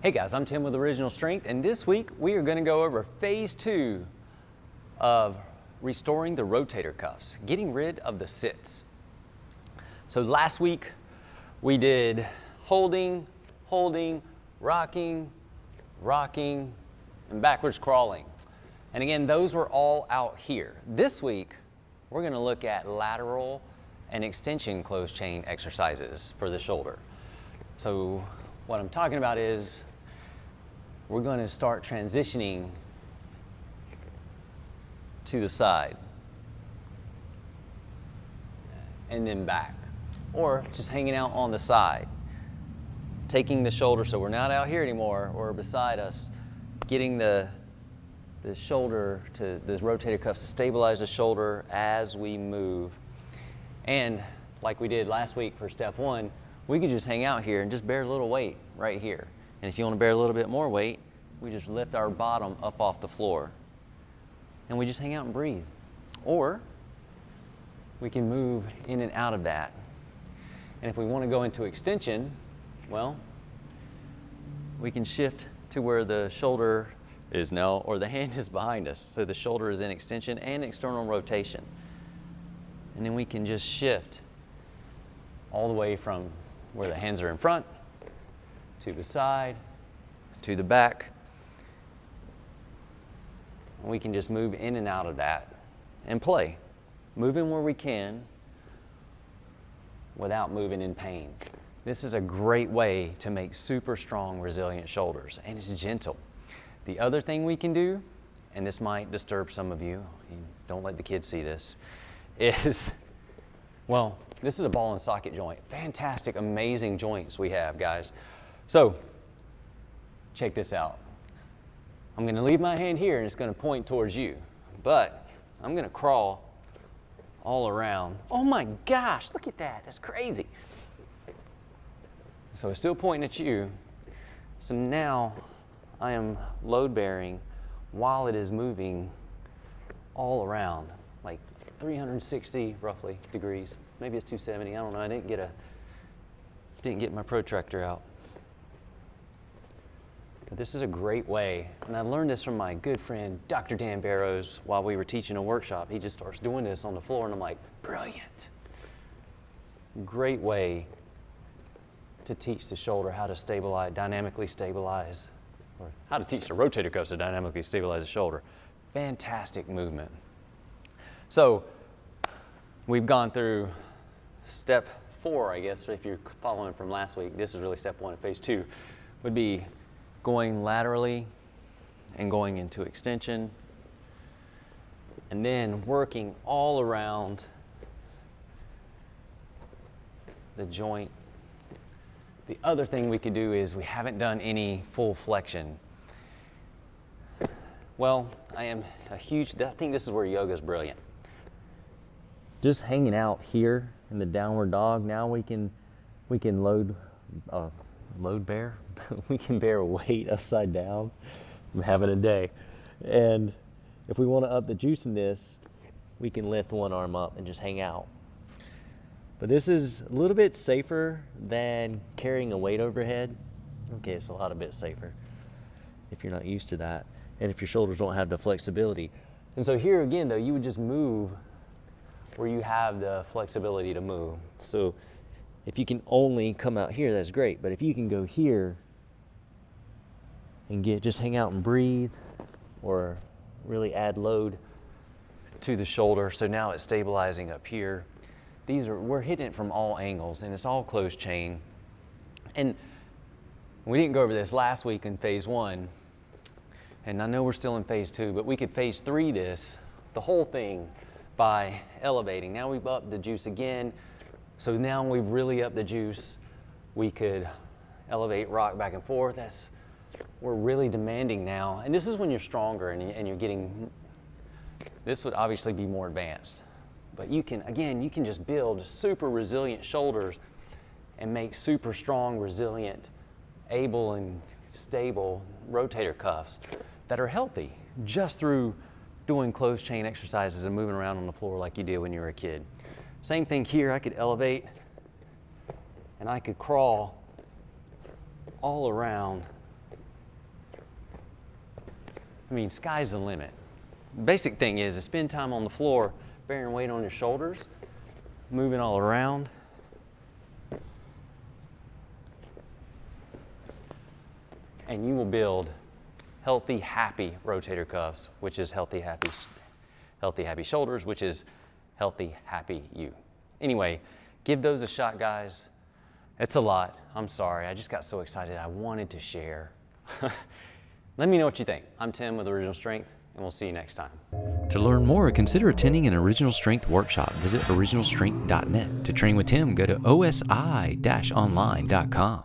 Hey guys, I'm Tim with Original Strength, and this week we are going to go over phase 2 of restoring the rotator cuffs, getting rid of the sits. So last week we did holding, rocking, and backwards crawling. And again, those were all out here. This week we're going to look at lateral and extension closed chain exercises for the shoulder. So what I'm talking about is we're going to start transitioning to the side and then back, or just hanging out on the side, taking the shoulder so we're not out here anymore or beside us, getting the shoulder to the rotator cuffs to stabilize the shoulder as we move. And like we did last week for step 1, we could just hang out here and just bear a little weight right here. And if you want to bear a little bit more weight, we just lift our bottom up off the floor and we just hang out and breathe. Or we can move in and out of that. And if we want to go into extension, well, we can shift to where the shoulder is now, or the hand is behind us. So the shoulder is in extension and external rotation. And then we can just shift all the way from where the hands are in front, to the side, to the back. And we can just move in and out of that and play. Moving where we can without moving in pain. This is a great way to make super strong, resilient shoulders, and it's gentle. The other thing we can do, and this might disturb some of you, don't let the kids see this, is, well, this is a ball and socket joint. Fantastic, amazing joints we have, guys. So, check this out. I'm going to leave my hand here and it's going to point towards you, but I'm going to crawl all around. Oh my gosh, look at that, that's crazy. So it's still pointing at you. So now I am load bearing while it is moving all around, like 360 roughly degrees. Maybe it's 270, I don't know. I didn't get my protractor out. But this is a great way, and I learned this from my good friend, Dr. Dan Barrows, while we were teaching a workshop. He just starts doing this on the floor, and I'm like, brilliant. Great way to teach the shoulder how to stabilize, dynamically stabilize, or how to teach the rotator cuffs to dynamically stabilize the shoulder. Fantastic movement. So we've gone through step 4, I guess, if you're following from last week. This is really step 1 of phase 2, would be going laterally and going into extension, and then working all around the joint. The other thing we could do is we haven't done any full flexion. Well, I think this is where yoga is brilliant. Just hanging out here in the downward dog, now we can load bear. We can bear weight upside down. I'm having a day. And if we want to up the juice in this, we can lift one arm up and just hang out. But this is a little bit safer than carrying a weight overhead. Okay, it's a lot bit safer if you're not used to that, and if your shoulders don't have the flexibility. And so here again, though, you would just move where you have the flexibility to move. So if you can only come out here, that's great. But if you can go here and just hang out and breathe, or really add load to the shoulder, so now it's stabilizing up here. We're hitting it from all angles, and it's all closed chain. And we didn't go over this last week in phase 1, and I know we're still in phase 2, but we could phase 3 this, the whole thing, by elevating. Now we've upped the juice again, so now we've really upped the juice. We could elevate, rock back and forth. We're really demanding now, and this is when you're stronger and you're getting, this would obviously be more advanced. But you can just build super resilient shoulders and make super strong, resilient, able and stable rotator cuffs that are healthy just through doing closed chain exercises and moving around on the floor like you did when you were a kid. Same thing here, I could elevate and I could crawl all around I mean, sky's the limit. Basic thing is to spend time on the floor, bearing weight on your shoulders, moving all around. And you will build healthy, happy rotator cuffs, which is healthy, happy shoulders, which is healthy, happy you. Anyway, give those a shot, guys. It's a lot. I'm sorry. I just got so excited. I wanted to share. Let me know what you think. I'm Tim with Original Strength, and we'll see you next time. To learn more, consider attending an Original Strength workshop. Visit originalstrength.net. To train with Tim, go to osi-online.com.